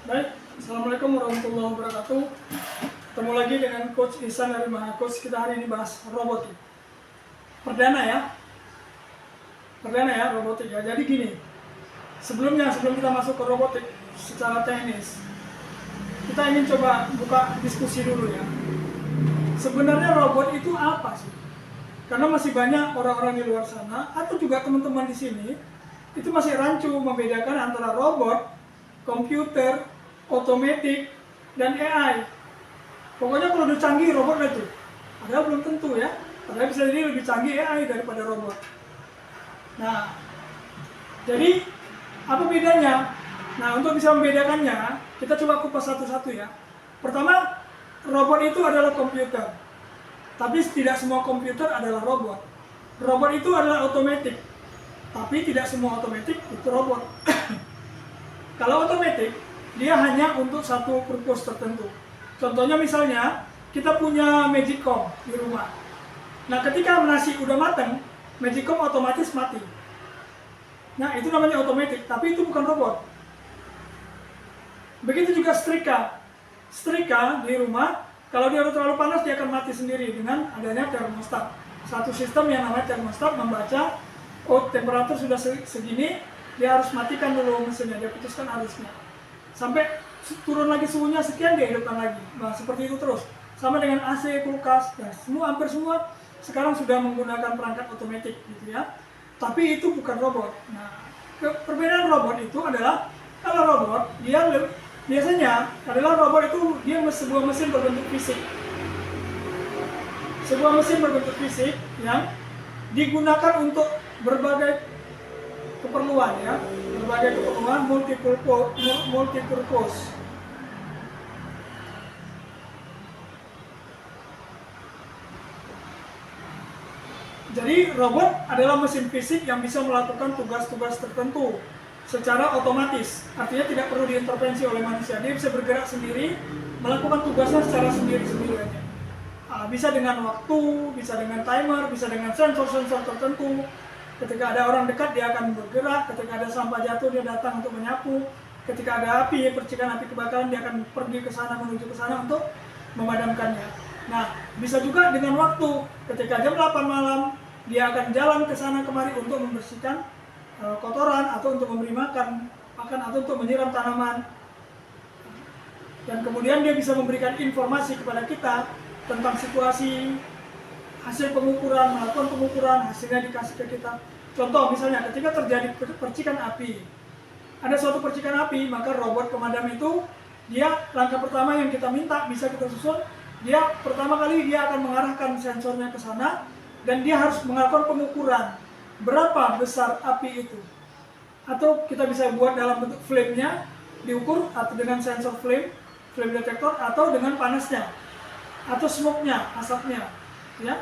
Baik, Assalamualaikum warahmatullahi wabarakatuh. Ketemu lagi dengan Coach Ihsan dari Maha Coach. Kita hari ini bahas robotik. Perdana ya robotik ya. Jadi gini, sebelum kita masuk ke robotik secara teknis, kita ingin coba buka diskusi dulu ya. Sebenarnya robot itu apa sih? Karena masih banyak orang-orang di luar sana atau juga teman-teman di sini itu masih rancu membedakan antara robot, komputer, otomatik, dan AI. Pokoknya kalau udah canggih robot itu. Padahal belum tentu ya. Padahal bisa jadi lebih canggih AI daripada robot. Nah, jadi apa bedanya? Nah, untuk bisa membedakannya, kita coba kupas satu-satu ya. Pertama, robot itu adalah komputer. Tapi tidak semua komputer adalah robot. Robot itu adalah otomatik. Tapi tidak semua otomatik itu robot. Kalau otomatik, dia hanya untuk satu purpose tertentu. Contohnya misalnya, kita punya Magicom di rumah. Nah, ketika nasi udah matang, Magicom otomatis mati. Nah, itu namanya otomatik, tapi itu bukan robot. Begitu juga setrika. Setrika di rumah, kalau dia udah terlalu panas, dia akan mati sendiri dengan adanya termostat. Satu sistem yang namanya termostat membaca, oh temperatur sudah segini, dia harus matikan dulu mesinnya, dia putuskan arusnya. Sampai turun lagi suhunya sekian, dia hidupkan lagi. Nah, seperti itu terus. Sama dengan AC, kulkas, dan hampir semua sekarang sudah menggunakan perangkat otomatis gitu ya. Tapi itu bukan robot. Nah, perbedaan robot itu adalah kalau robot dia biasanya adalah robot itu dia sebuah mesin berbentuk fisik. Sebuah mesin berbentuk fisik yang digunakan untuk berbagai keperluan ya, berbagai keperluan multipurpose. Jadi robot adalah mesin fisik yang bisa melakukan tugas-tugas tertentu secara otomatis. Artinya tidak perlu diintervensi oleh manusia. Dia bisa bergerak sendiri, melakukan tugasnya secara sendiri-sendiri aja. Bisa dengan waktu, bisa dengan timer, bisa dengan sensor-sensor tertentu. Ketika ada orang dekat, dia akan bergerak. Ketika ada sampah jatuh, dia datang untuk menyapu. Ketika ada api, percikan api kebakaran, dia akan pergi ke sana, menuju ke sana untuk memadamkannya. Nah, bisa juga dengan waktu. Ketika jam 8 malam, dia akan jalan ke sana kemari untuk membersihkan kotoran, atau untuk memberi makan, atau untuk menyiram tanaman. Dan kemudian dia bisa memberikan informasi kepada kita tentang situasi, hasil pengukuran, melakukan pengukuran, hasilnya dikasih ke kita. Contoh misalnya ketika terjadi percikan api, ada suatu percikan api, maka robot pemadam itu, dia langkah pertama yang kita minta bisa kita susun, dia pertama kali dia akan mengarahkan sensornya ke sana, dan dia harus melakukan pengukuran berapa besar api itu. Atau kita bisa buat dalam bentuk flame-nya, diukur atau dengan sensor flame detector, atau dengan panasnya, atau smoke-nya, asapnya, ya.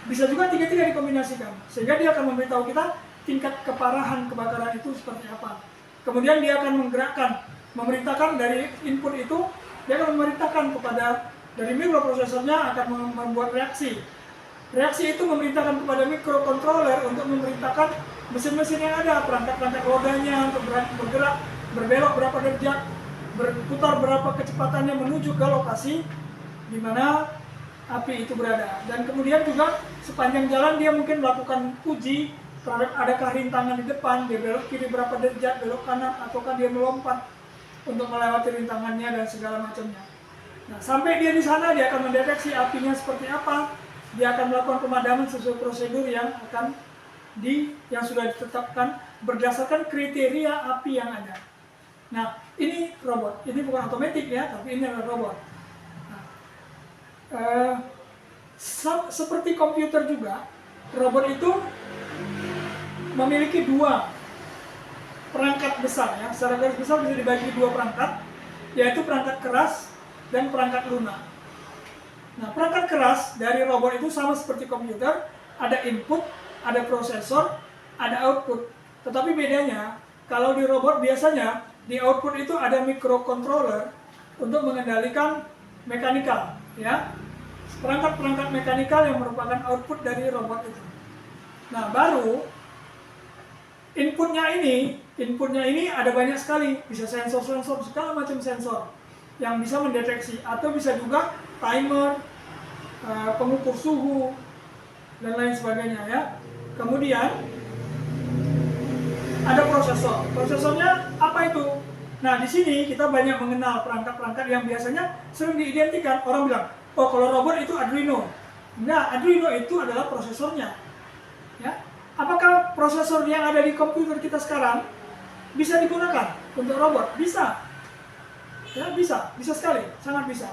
Bisa juga tiga-tiga dikombinasikan, sehingga dia akan memberitahu kita tingkat keparahan kebakaran itu seperti apa. Kemudian dia akan memerintahkan dari input itu, dia akan memerintahkan kepada dari mikroprosesornya akan membuat reaksi. Reaksi itu memerintahkan kepada mikrocontroller untuk memerintahkan mesin-mesin yang ada, perangkat-perangkat rodanya untuk bergerak, berbelok berapa derajat, berputar berapa kecepatannya menuju ke lokasi di mana api itu berada. Dan kemudian juga sepanjang jalan dia mungkin melakukan uji terhadap adakah rintangan di depan, dia belok kiri berapa derajat, belok kanan, ataukah dia melompat untuk melewati rintangannya dan segala macamnya. Nah, sampai dia di sana, dia akan mendeteksi apinya seperti apa, dia akan melakukan pemadaman sesuai prosedur yang sudah ditetapkan berdasarkan kriteria api yang ada. Nah, ini robot, ini bukan otomatis ya, tapi ini adalah robot. Seperti komputer juga, robot itu memiliki dua perangkat besar ya. Secara garis besar bisa dibagi dua perangkat, yaitu perangkat keras dan perangkat lunak. Nah, perangkat keras dari robot itu sama seperti komputer, ada input, ada prosesor, ada output. Tetapi bedanya, kalau di robot biasanya di output itu ada microcontroller untuk mengendalikan mekanikal, ya. Perangkat-perangkat mekanikal yang merupakan output dari robot itu. Nah, baru inputnya ini Inputnya ini ada banyak sekali, bisa sensor-sensor, segala macam sensor yang bisa mendeteksi, atau bisa juga timer, pengukur suhu, dan lain sebagainya ya. Kemudian ada prosesor. Prosesornya apa itu? Nah, di sini kita banyak mengenal perangkat-perangkat yang biasanya sering diidentikan. Orang bilang, oh kalau robot itu Arduino. Nah, Arduino itu adalah prosesornya. Ya, apakah prosesor yang ada di komputer kita sekarang bisa digunakan untuk robot? Bisa. Ya, bisa sekali, sangat bisa.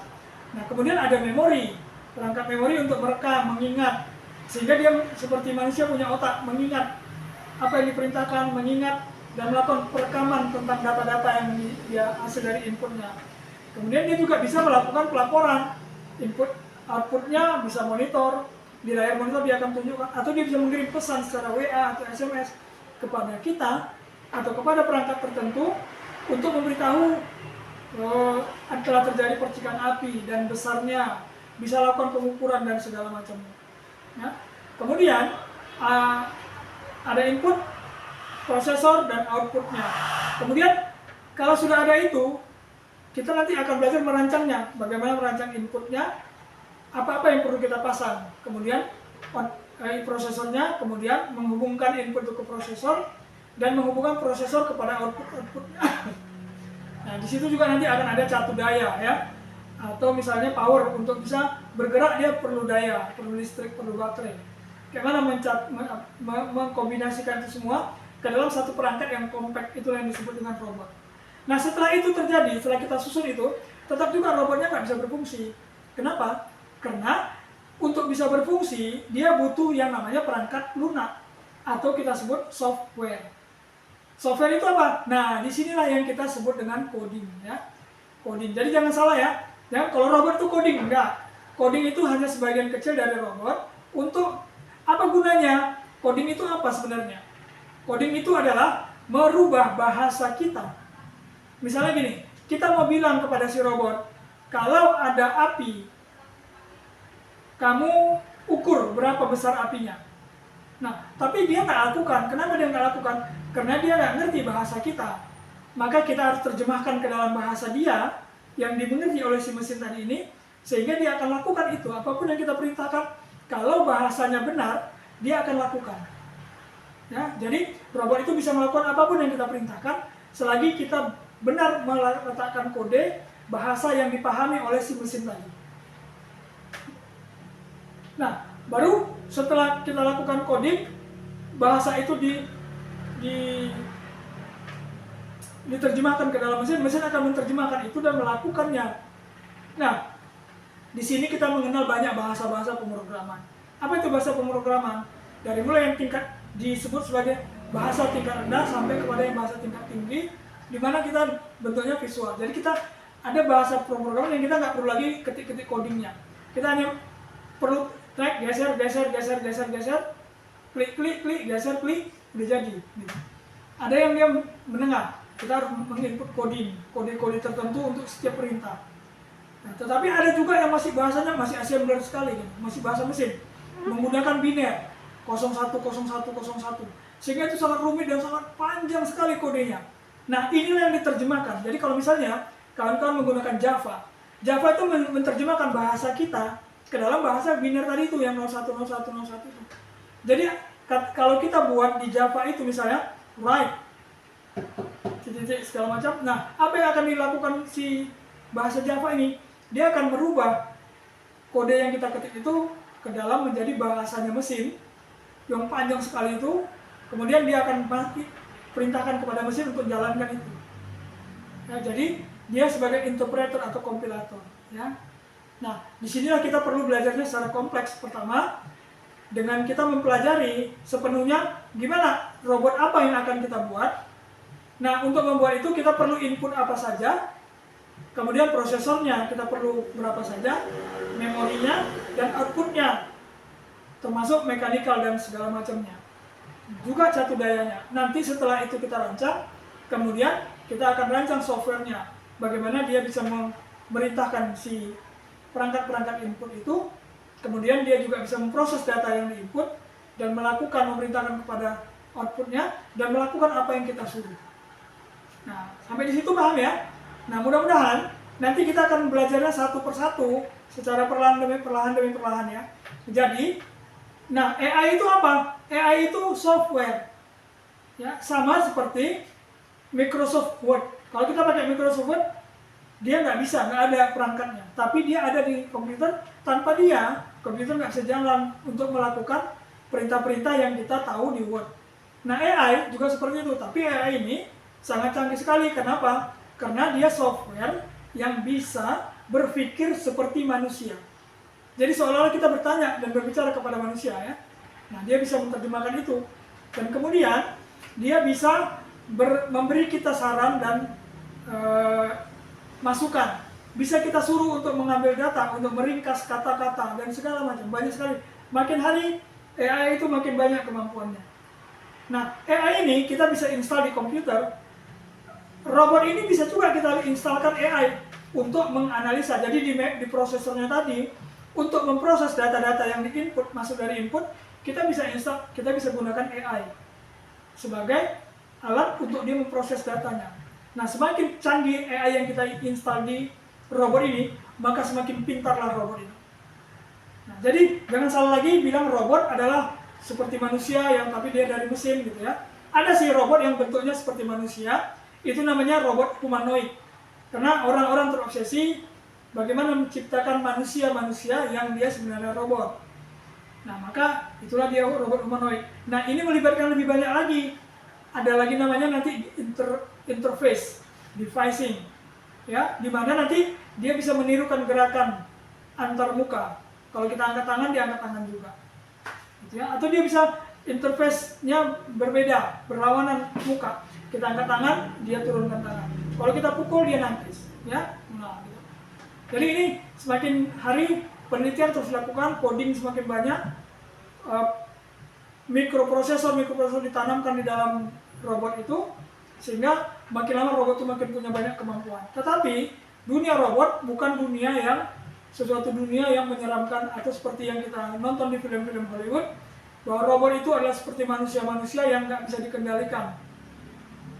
Nah, kemudian ada memori, perangkat memori untuk merekam, mengingat, sehingga dia seperti manusia punya otak, mengingat apa yang diperintahkan, mengingat dan melakukan perekaman tentang data-data yang dia hasil dari inputnya. Kemudian dia juga bisa melakukan pelaporan, input, outputnya bisa monitor, di layar monitor dia akan tunjukkan, atau dia bisa mengirim pesan secara WA atau SMS kepada kita atau kepada perangkat tertentu untuk memberitahu telah terjadi percikan api dan besarnya, bisa lakukan pengukuran dan segala macamnya. Ya. Kemudian ada input, prosesor, dan outputnya. Kemudian kalau sudah ada itu, kita nanti akan belajar merancangnya, bagaimana merancang inputnya, apa-apa yang perlu kita pasang, kemudian prosesornya, kemudian menghubungkan input ke prosesor, dan menghubungkan prosesor kepada outputnya. Nah, di situ juga nanti akan ada catu daya ya, atau misalnya power, untuk bisa bergerak dia perlu daya, perlu listrik, perlu baterai. Bagaimana mengkombinasikan itu semua ke dalam satu perangkat yang compact, itulah yang disebut dengan robot. Nah, setelah itu terjadi, setelah kita susun itu, tetap juga robotnya nggak bisa berfungsi. Kenapa? Karena untuk bisa berfungsi, dia butuh yang namanya perangkat lunak, atau kita sebut software. Software itu apa? Nah, disinilah yang kita sebut dengan coding ya. Coding. Jadi jangan salah ya. Ya, kalau robot itu coding, enggak. Coding itu hanya sebagian kecil dari robot. Untuk apa gunanya? Coding itu apa sebenarnya? Coding itu adalah merubah bahasa kita. Misalnya gini, kita mau bilang kepada si robot, kalau ada api, kamu ukur berapa besar apinya. Nah, tapi dia nggak lakukan. Kenapa dia nggak lakukan? Karena dia nggak ngerti bahasa kita. Maka kita harus terjemahkan ke dalam bahasa dia yang dimengerti oleh si mesin tadi ini, sehingga dia akan lakukan itu. Apapun yang kita perintahkan, kalau bahasanya benar, dia akan lakukan. Ya, jadi robot itu bisa melakukan apapun yang kita perintahkan, selagi kita benar meletakkan kode bahasa yang dipahami oleh si mesin tadi. Nah, baru setelah kita lakukan coding, bahasa itu diterjemahkan ke dalam mesin, mesin akan menerjemahkan itu dan melakukannya. Nah, di sini kita mengenal banyak bahasa-bahasa pemrograman. Apa itu bahasa pemrograman? Dari mulai yang tingkat disebut sebagai bahasa tingkat rendah sampai kepada yang bahasa tingkat tinggi, di mana kita bentuknya visual. Jadi kita ada bahasa pemrograman yang kita nggak perlu lagi ketik-ketik codingnya. Kita hanya perlu track, geser, klik, geser, klik, udah jadi. Gitu. Ada yang dia menengah, kita harus menginput kode tertentu untuk setiap perintah. Nah, tetapi ada juga yang masih bahasanya masih assembler sekali, gitu. Masih bahasa mesin, menggunakan biner 010101, sehingga itu sangat rumit dan sangat panjang sekali kodenya. Nah, inilah yang diterjemahkan. Jadi kalau misalnya kawan-kawan menggunakan Java itu menerjemahkan bahasa kita ke dalam bahasa biner tadi itu yang 010101 itu. Jadi kalau kita buat di Java itu misalnya write titik segala macam. Nah, apa yang akan dilakukan si bahasa Java ini? Dia akan merubah kode yang kita ketik itu ke dalam menjadi bahasanya mesin yang panjang sekali itu. Kemudian dia akan perintahkan kepada mesin untuk jalankan itu. Ya, jadi dia sebagai interpreter atau kompilator. Ya. Nah, disinilah kita perlu belajarnya secara kompleks. Pertama, dengan kita mempelajari sepenuhnya gimana robot apa yang akan kita buat. Nah, untuk membuat itu kita perlu input apa saja, kemudian prosesornya kita perlu berapa saja, memorinya, dan outputnya, termasuk mekanikal dan segala macamnya. Juga catu dayanya. Nanti setelah itu kita rancang, kemudian kita akan rancang softwarenya. Bagaimana dia bisa memerintahkan si perangkat-perangkat input itu, kemudian dia juga bisa memproses data yang diinput dan memerintahkan kepada outputnya dan melakukan apa yang kita suruh. Nah, sampai di situ paham ya? Nah, mudah-mudahan nanti kita akan belajarnya satu persatu secara perlahan demi perlahan ya. Jadi, nah AI itu apa? AI itu software. Ya, sama seperti Microsoft Word. Kalau kita pakai Microsoft Word, dia nggak ada perangkatnya. Tapi dia ada di komputer, tanpa dia, komputer nggak bisa jalan untuk melakukan perintah-perintah yang kita tahu di Word. Nah, AI juga seperti itu, tapi AI ini sangat canggih sekali. Kenapa? Karena dia software yang bisa berpikir seperti manusia. Jadi seolah-olah kita bertanya dan berbicara kepada manusia ya. Nah, dia bisa menerjemahkan itu. Dan kemudian dia bisa memberi kita saran dan masukan. Bisa kita suruh untuk mengambil data, untuk meringkas kata-kata dan segala macam. Banyak sekali. Makin hari AI itu makin banyak kemampuannya. Nah, AI ini kita bisa install di komputer. Robot ini bisa juga kita instalkan AI untuk menganalisa. Jadi di prosesornya tadi, untuk memproses data-data yang di-input, masuk dari input, kita bisa gunakan AI sebagai alat untuk dia memproses datanya. Nah, semakin canggih AI yang kita install di robot ini, maka semakin pintarlah robot ini. Nah, jadi jangan salah lagi bilang robot adalah seperti manusia yang tapi dia dari mesin gitu ya. Ada sih robot yang bentuknya seperti manusia, itu namanya robot humanoid. Karena orang-orang terobsesi bagaimana menciptakan manusia-manusia yang dia sebenarnya robot. Nah, maka itulah dia robot humanoid. Nah, ini melibatkan lebih banyak lagi. Ada lagi namanya nanti interface, devising. Ya, di mana nanti dia bisa menirukan gerakan antar muka. Kalau kita angkat tangan, dia angkat tangan juga. Gitu ya. Atau dia bisa interface-nya berbeda, berlawanan muka. Kita angkat tangan, dia turunkan tangan. Kalau kita pukul, dia nangkis. Ya, nah, gitu. Jadi ini semakin hari penelitian terus dilakukan, coding semakin banyak, mikroprosesor ditanamkan di dalam robot itu, sehingga makin lama robot itu makin punya banyak kemampuan. Tetapi dunia robot bukan dunia yang sesuatu dunia yang menyeramkan atau seperti yang kita nonton di film-film Hollywood, bahwa robot itu adalah seperti manusia-manusia yang nggak bisa dikendalikan.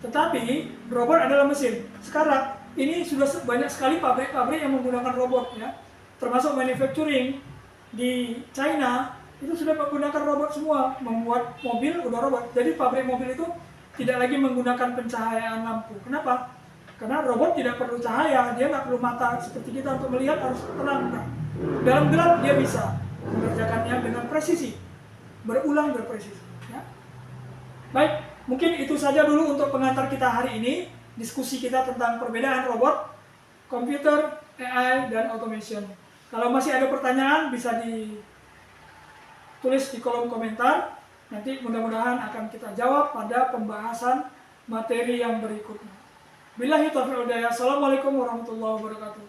Tetapi robot adalah mesin. Sekarang ini sudah banyak sekali pabrik-pabrik yang menggunakan robot ya, termasuk manufacturing di China itu sudah menggunakan robot semua, membuat mobil udah robot. Jadi pabrik mobil itu tidak lagi menggunakan pencahayaan lampu. Kenapa? Karena robot tidak perlu cahaya, dia nggak perlu mata seperti kita untuk melihat, harus terang. Dalam gelap dia bisa mengerjakannya dengan presisi, berulang berpresisi. Ya. Baik, mungkin itu saja dulu untuk pengantar kita hari ini, diskusi kita tentang perbedaan robot, komputer, AI, dan automation. Kalau masih ada pertanyaan bisa ditulis di kolom komentar. Nanti mudah-mudahan akan kita jawab pada pembahasan materi yang berikutnya. Billahi taufiq wal hidayah. Assalamualaikum warahmatullahi wabarakatuh.